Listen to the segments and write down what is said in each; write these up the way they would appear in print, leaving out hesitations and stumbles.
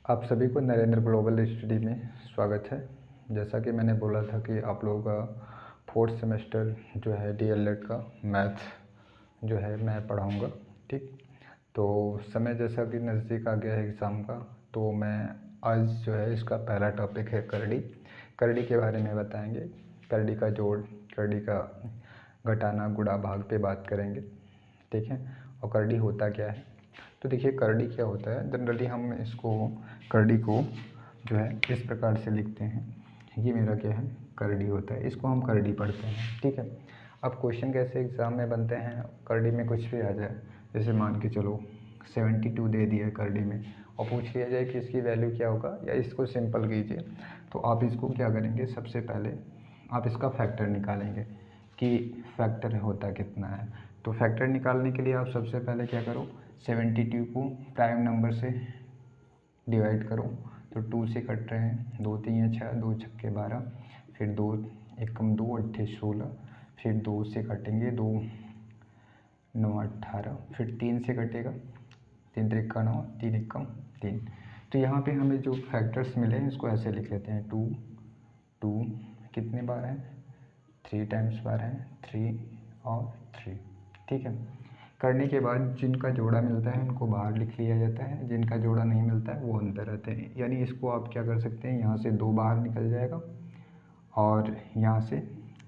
आप सभी को नरेंद्र ग्लोबल स्टडी में स्वागत है। जैसा कि मैंने बोला था कि आप लोगों का फोर्थ सेमेस्टर जो है डीएलएड का मैथ जो है मैं पढ़ाऊँगा। ठीक, तो समय जैसा कि नज़दीक आ गया है एग्ज़ाम का, तो मैं आज जो है इसका पहला टॉपिक है करड़ी। करड़ी के बारे में बताएंगे। करड़ी का जोड़, करड़ी का घटाना, गुणा, भाग पे बात करेंगे। ठीक है, और करड़ी होता क्या है। तो देखिए करड़ी क्या होता है। जनरली हम इसको करड़ी को जो है इस प्रकार से लिखते हैं। ये मेरा क्या है, करड़ी होता है। इसको हम करड़ी पढ़ते हैं। ठीक है, अब क्वेश्चन कैसे एग्ज़ाम में बनते हैं, करड़ी में कुछ भी आ जाए। जैसे मान के चलो 72 दे दिया है करड़ी में, और पूछ लिया जाए कि इसकी वैल्यू क्या होगा, या इसको सिंपल कीजिए। तो आप इसको क्या करेंगे, सबसे पहले आप इसका फैक्टर निकालेंगे कि फैक्टर होता कितना है। तो फैक्टर निकालने के लिए आप सबसे पहले क्या करो, 72 को प्राइम नंबर से डिवाइड करो। तो 2 से कट रहे हैं, 2 3 6, 2 छक्के 12, फिर 2 एकम 2 8 16, फिर 2 से कटेंगे, 2 9 18, फिर 3 से कटेगा, 3 त्रिका 9, 3 एकम 3। तो यहाँ पे हमें जो फैक्टर्स मिले हैं इसको ऐसे लिख लेते हैं। 2 2 कितने बार हैं, 3 टाइम्स बार हैं, 3 और 3। ठीक है, करने के बाद जिनका जोड़ा मिलता है उनको बाहर लिख लिया जाता है, जिनका जोड़ा नहीं मिलता है वो अंदर रहते हैं। यानी इसको आप क्या कर सकते हैं, यहाँ से 2 बाहर निकल जाएगा और यहाँ से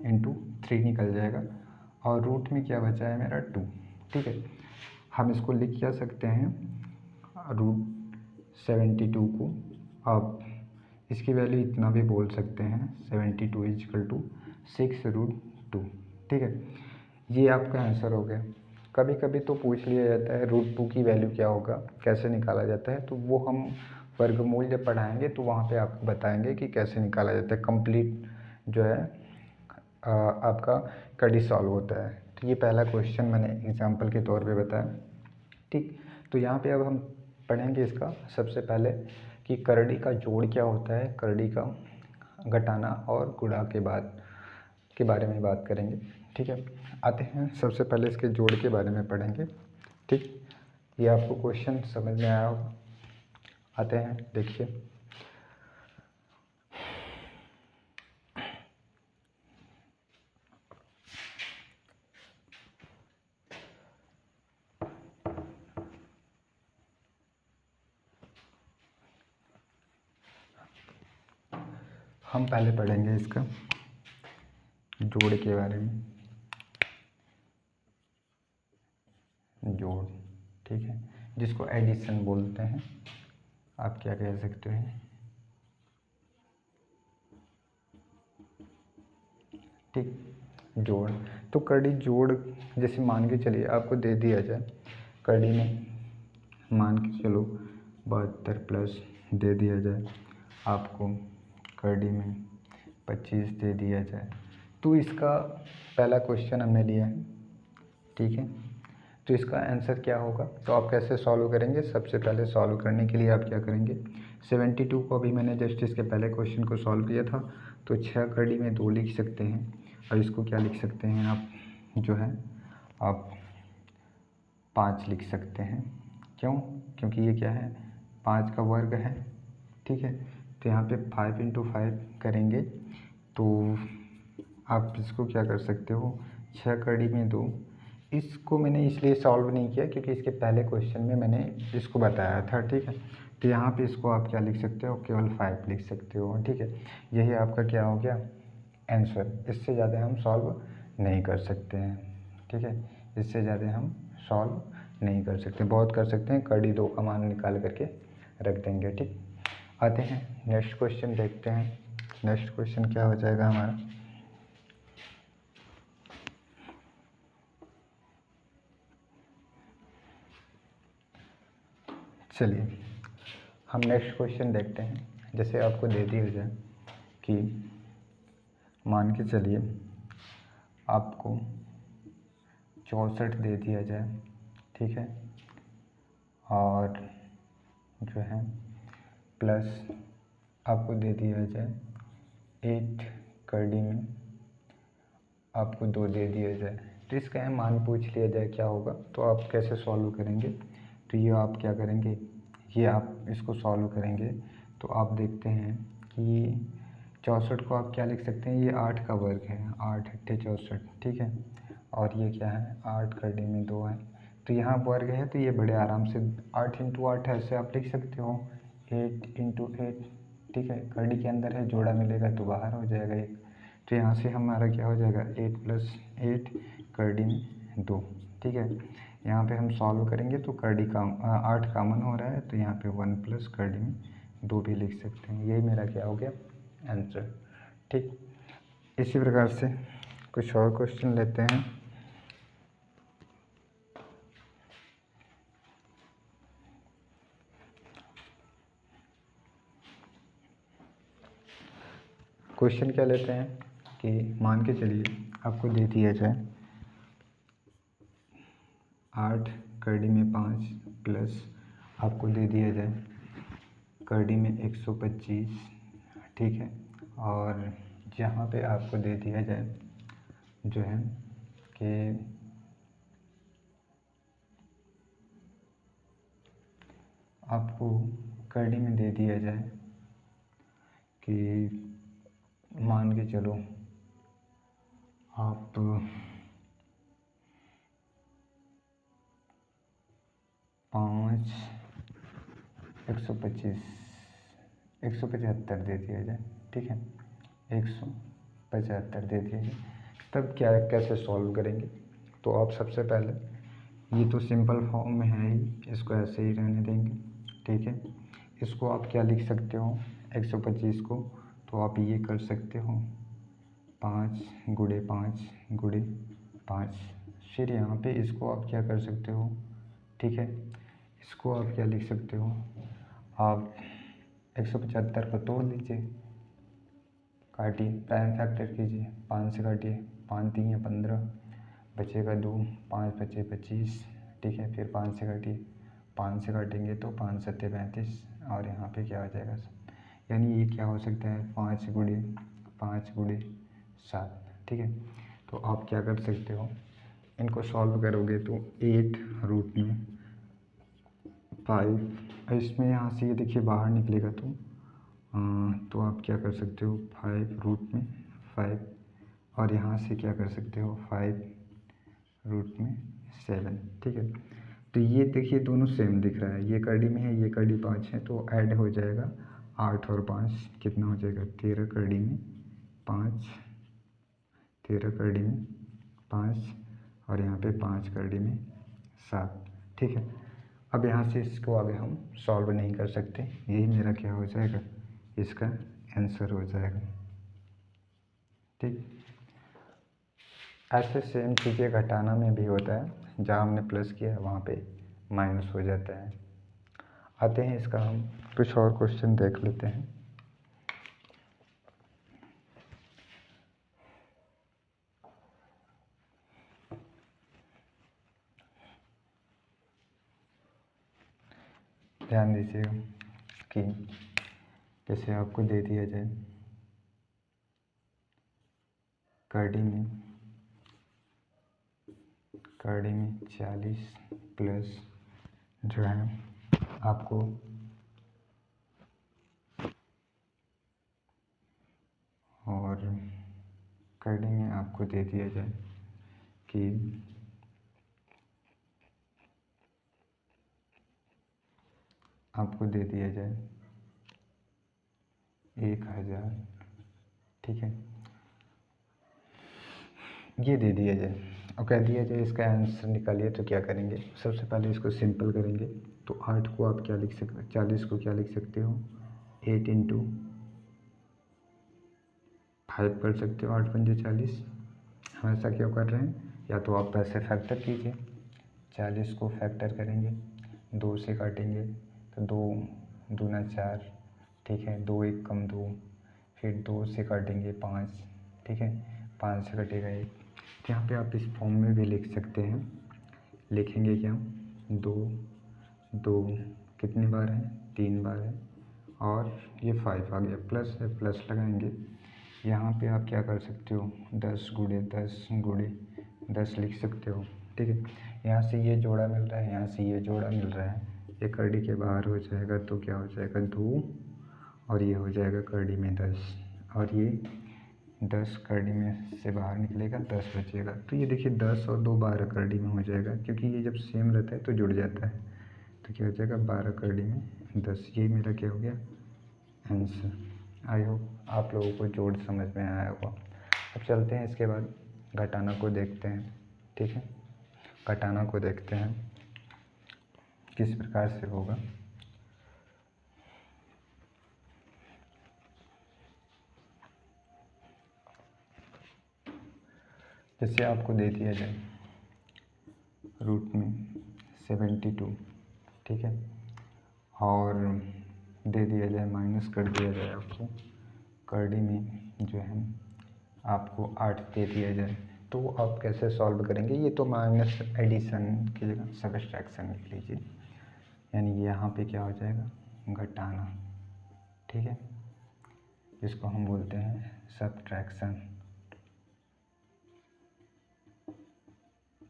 इंटू 3 निकल जाएगा, और रूट में क्या बचा है मेरा 2। ठीक है, हम इसको लिख क्या सकते हैं, रूट 72 को आप इसकी वैल्यू इतना भी बोल सकते हैं, 72 इजकल टू 6√2। ठीक है, ये आपका आंसर हो गया। कभी कभी तो पूछ लिया जाता है √2 की वैल्यू क्या होगा, कैसे निकाला जाता है। तो वो हम वर्गमूल जब पढ़ाएंगे तो वहाँ पे आपको बताएंगे कि कैसे निकाला जाता है। कंप्लीट जो है आपका कड़ी सॉल्व होता है। तो ये पहला क्वेश्चन मैंने एग्जांपल के तौर पे बताया। ठीक, तो यहाँ पे अब हम पढ़ेंगे इसका सबसे पहले कि करड़ी का जोड़ क्या होता है, करड़ी का घटाना और गुणा के बारे में बात करेंगे। ठीक है, आते हैं सबसे पहले इसके जोड़ के बारे में पढ़ेंगे। ठीक, ये आपको क्वेश्चन समझ में आया होगा। आते हैं, देखिए हम पहले पढ़ेंगे इसका जोड़ के बारे में। जोड़, ठीक है, जिसको एडिशन बोलते हैं, आप क्या कह सकते हैं। ठीक, जोड़, तो कड़ी जोड़ जैसे मान के चलिए आपको दे दिया जाए, कड़ी में मान के चलो 72 प्लस दे दिया जाए आपको, कड़ी में 25 दे दिया जाए, तो इसका पहला क्वेश्चन हमने लिया है। ठीक है, तो इसका आंसर क्या होगा, तो आप कैसे सॉल्व करेंगे। सबसे पहले सॉल्व करने के लिए आप क्या करेंगे, 72 को अभी मैंने जस्ट इसके पहले क्वेश्चन को सॉल्व किया था, तो 6 कड़ी में 2 लिख सकते हैं, और इसको क्या लिख सकते हैं आप, जो है आप 5 लिख सकते हैं। क्यों, क्योंकि ये क्या है, 5 का वर्ग है। ठीक है, तो यहाँ पे 5 × 5 करेंगे तो आप इसको क्या कर सकते हो, 6 कड़ी में 2। इसको मैंने इसलिए सॉल्व नहीं किया क्योंकि इसके पहले क्वेश्चन में मैंने इसको बताया था। ठीक है, तो यहाँ पे इसको आप क्या लिख सकते हो, केवल 5 लिख सकते हो। ठीक है, यही आपका क्या हो गया आंसर। इससे ज़्यादा हम सॉल्व नहीं कर सकते हैं। ठीक है, इससे ज़्यादा हम सॉल्व नहीं कर सकते, बहुत कर सकते हैं, कड़ी 2 का मान निकाल करके रख देंगे। ठीक, आते हैं नेक्स्ट क्वेश्चन देखते हैं। नेक्स्ट क्वेश्चन क्या हो जाएगा हमारा, चलिए हम नेक्स्ट क्वेश्चन देखते हैं। जैसे आपको दे दिया जाए कि मान के चलिए आपको 64 दे दिया जाए, ठीक है, और जो है प्लस आपको दे दिया जाए 8 कड़ी में आपको 2 दे दिया जाए, तो इसका मान पूछ लिया जाए क्या होगा, तो आप कैसे सॉल्व करेंगे। तो ये आप क्या करेंगे, ये आप इसको सॉल्व करेंगे तो आप देखते हैं कि 64 को आप क्या लिख सकते हैं, ये 8 का वर्ग है, 8 अट्ठे 64, ठीक है। और ये क्या है, 8 कड़ी में 2 है, तो यहाँ वर्ग है तो ये बड़े आराम से 8 इंटू 8 ऐसे आप लिख सकते हो, 8 इंटू 8, ठीक है। कड़ी के अंदर है, जोड़ा मिलेगा तो बाहर हो जाएगा एक, तो यहाँ से हमारा क्या हो जाएगा 8 प्लस 8 कड़ी में 2, ठीक है। यहाँ पे हम सॉल्व करेंगे तो कड़ी का 8 कॉमन हो रहा है, तो यहाँ पे 1 प्लस कड़ी में 2 भी लिख सकते हैं। यही मेरा क्या हो गया आंसर, ठीक। इसी प्रकार से कुछ और क्वेश्चन लेते हैं। क्वेश्चन क्या लेते हैं कि मान के चलिए आपको दे दिया जाए 8 कड़ी में 5 प्लस आपको दे दिया जाए कड़ी में 125, ठीक है। और यहाँ पे आपको दे दिया जाए जो है कि आपको कड़ी में दे दिया जाए कि मान के चलो आप 5 125 175 दे दिया जाए, ठीक है, 175 दे दिया जाए, तब क्या कैसे सॉल्व करेंगे। तो आप सबसे पहले, ये तो सिंपल फॉर्म में है ही, इसको ऐसे ही रहने देंगे, ठीक है। इसको आप क्या लिख सकते हो 125 को, तो आप ये कर सकते हो 5 गुणे 5 गुणे 5। फिर यहाँ पे इसको आप क्या कर सकते हो, ठीक है, इसको आप क्या लिख सकते हो, आप 175 को तोड़ दीजिए, काटिए, प्राइम फैक्टर कीजिए, 5 से काटिए, 5 3 15, बचेगा 2, 5 बचे 25, ठीक है। फिर 5 से काटिए, 5 से काटेंगे तो 5 सत्ते 35, और यहाँ पे क्या हो जाएगा, यानी ये क्या हो सकता है 5 गुणे 7, ठीक है। तो आप क्या कर सकते हो, इनको सॉल्व करोगे तो 8 रूट में 5, इसमें यहाँ से ये देखिए बाहर निकलेगा तो आप क्या कर सकते हो 5 रूट में 5, और यहाँ से क्या कर सकते हो 5 रूट में 7, ठीक है। तो ये देखिए दोनों सेम दिख रहा है, ये कड़ी में है, ये कड़ी 5 है, तो ऐड हो जाएगा 8 और 5 कितना हो जाएगा 13 कड़ी में 5, 13 कड़ी में 5, और यहाँ पे 5 कड़ी में 7, ठीक है। अब यहाँ से इसको आगे हम सॉल्व नहीं कर सकते, यही मेरा क्या हो जाएगा, इसका आंसर हो जाएगा, ठीक। ऐसे सेम चीज़ें घटाना में भी होता है, जहाँ हमने प्लस किया है वहाँ पे माइनस हो जाता है। आते हैं इसका हम कुछ और क्वेश्चन देख लेते हैं। ध्यान दीजिएगा कि जैसे आपको दे दिया जाए कड़ी में 40 प्लस जो है आपको और कड़ी में आपको दे दिया जाए कि आपको दे दिया जाए 1000, ठीक है, ये दे दिया जाए और कह दिया जाए इसका आंसर निकालिए, तो क्या करेंगे, सबसे पहले इसको सिंपल करेंगे। तो 8 को आप क्या लिख सकते हो, 40 को क्या लिख सकते हो 8 इंटू 5 कर सकते हो, 8 पंजे 40। हम ऐसा क्यों कर रहे हैं, या तो आप पैसे फैक्टर कीजिए, 40 को फैक्टर करेंगे, 2 से काटेंगे तो 2 दूना 4, ठीक है, 2 1 कम 2, फिर 2 से काटेंगे 5, ठीक है, 5 से कटेगा 1। तो यहाँ पे आप इस फॉर्म में भी लिख सकते हैं, लिखेंगे क्या 2 2 कितनी बार है 3 बार है, और ये 5 आ गया, प्लस है प्लस लगाएंगे। यहाँ पे आप क्या कर सकते हो 10 गुणे 10 गुणे 10 लिख सकते हो, ठीक है। यहाँ से ये जोड़ा मिल रहा है, यहाँ से ये जोड़ा मिल रहा है, ये करड़ी के बाहर हो जाएगा तो क्या हो जाएगा 2, और ये हो जाएगा करड़ी में 10, और ये 10 करड़ी में से बाहर निकलेगा, 10 बचेगा। तो ये देखिए 10 और 2 12 करड़ी में हो जाएगा, क्योंकि ये जब सेम रहता है तो जुड़ जाता है। तो क्या हो जाएगा 12 करड़ी में 10, ये मेरा क्या हो गया आंसर। आई होप आप लोगों को जोड़ समझ में आया होगा। अब चलते हैं इसके बाद घटाना को देखते हैं। ठीक है, घटाना को देखते हैं किस प्रकार से होगा। जैसे आपको दे दिया जाए रूट में 72, ठीक है, और दे दिया जाए माइनस कर दिया जाए आपको करड़ी में जो है आपको 8 दे दिया जाए, तो आप कैसे सॉल्व करेंगे। ये तो माइनस एडिशन की जगह सब्ट्रैक्शन लिख लीजिए, यानी यहाँ पे क्या हो जाएगा घटाना। ठीक है, इसको हम बोलते हैं सब्ट्रैक्शन।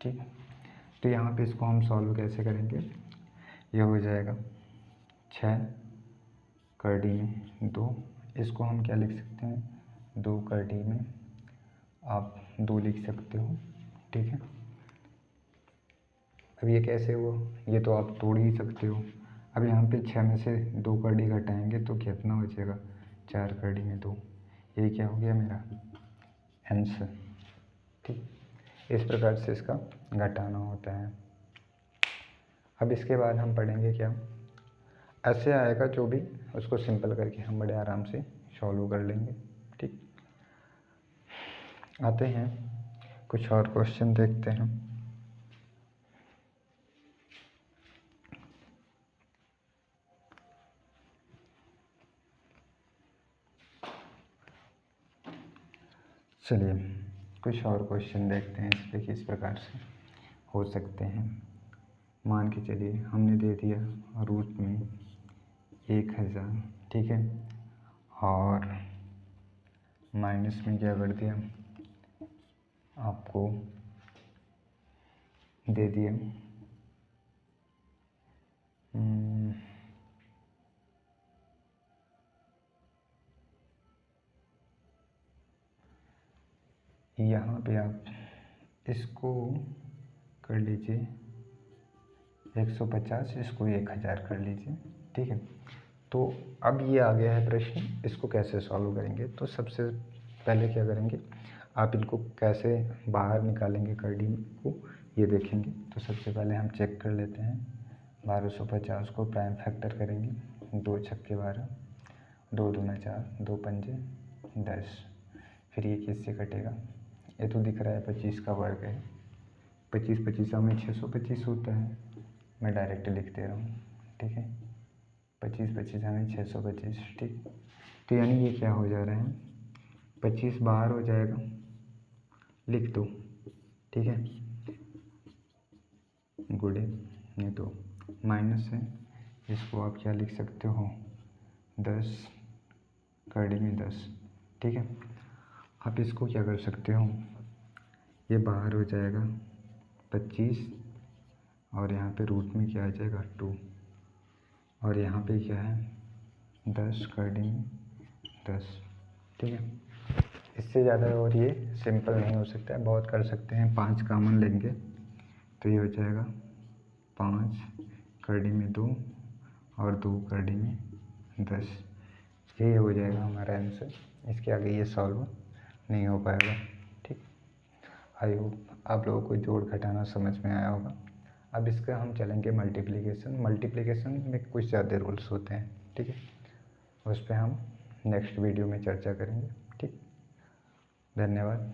ठीक, तो यहाँ पे इसको हम सॉल्व कैसे करेंगे। ये हो जाएगा 6 करड़ी में 2, इसको हम क्या लिख सकते हैं 2 करड़ी में आप 2 लिख सकते हो। ठीक है, अब ये कैसे हुआ, ये तो आप तोड़ ही सकते हो। अब यहाँ पे 6 में से 2 करड़ी घटाएंगे तो कितना बचेगा 4 करड़ी में 2, ये क्या हो गया मेरा आंसर। ठीक, इस प्रकार से इसका घटाना होता है। अब इसके बाद हम पढ़ेंगे क्या, ऐसे आएगा जो भी उसको सिंपल करके हम बड़े आराम से सॉल्व कर लेंगे। ठीक, आते हैं कुछ और क्वेश्चन देखते हैं। चलिए कुछ और क्वेश्चन देखते हैं, इस पर किस प्रकार से हो सकते हैं। मान के चलिए हमने दे दिया रूट में 1000, ठीक है, और माइनस में क्या कर दिया आपको दे दिया यहाँ पे आप इसको कर लीजिए 150, इसको 1000 कर लीजिए। ठीक है, तो अब ये आ गया है प्रश्न, इसको कैसे सॉल्व करेंगे। तो सबसे पहले क्या करेंगे, आप इनको कैसे बाहर निकालेंगे करड़ी को ये देखेंगे। तो सबसे पहले हम चेक कर लेते हैं 1250 को प्राइम फैक्टर करेंगे, 2 छक्के 12, 2 दूना 4, 2 पंजे 10, फिर ये किससे कटेगा, ये तो दिख रहा है 25 का वर्ग है, 25 25 में 625 होता है, मैं डायरेक्ट लिख दे रहा हूँ। ठीक है, 25 25 में 625। ठीक, तो यानी ये क्या हो जा रहा है 25 बाहर हो जाएगा, लिख दो। ठीक है, गुड़े नहीं तो माइनस है, इसको आप क्या लिख सकते हो 10 करड़ी में 10। ठीक है, आप इसको क्या कर सकते हो, ये बाहर हो जाएगा 25, और यहाँ पे रूट में क्या आ जाएगा 2, और यहाँ पे क्या है 10 करड़ी में 10। ठीक है, इससे ज़्यादा और ये सिंपल नहीं हो सकता है, बहुत कर सकते हैं। 5 कॉमन लेंगे तो ये हो जाएगा 5 करड़ी में 2 और 2 करड़ी में 10, ये हो जाएगा हमारा आंसर। इसके आगे ये सॉल्व नहीं हो पाएगा। ठीक, आई होप आप लोगों को जोड़ घटाना समझ में आया होगा। अब इसका हम चलेंगे मल्टीप्लिकेशन। मल्टीप्लिकेशन में कुछ ज़्यादा रूल्स होते हैं। ठीक है, उस पर हम नेक्स्ट वीडियो में चर्चा करेंगे। ठीक, धन्यवाद।